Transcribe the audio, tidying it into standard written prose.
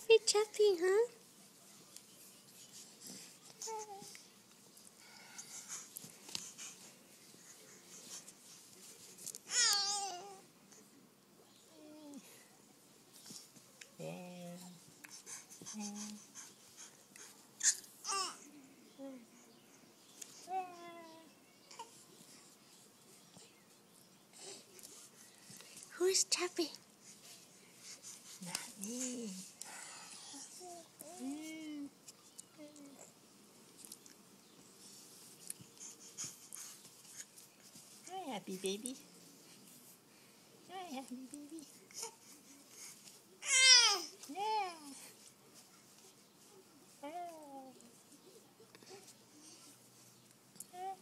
Happy Chappy, huh? Who's Chappy? Not me. Hi, happy baby. Hi, happy baby. Yeah.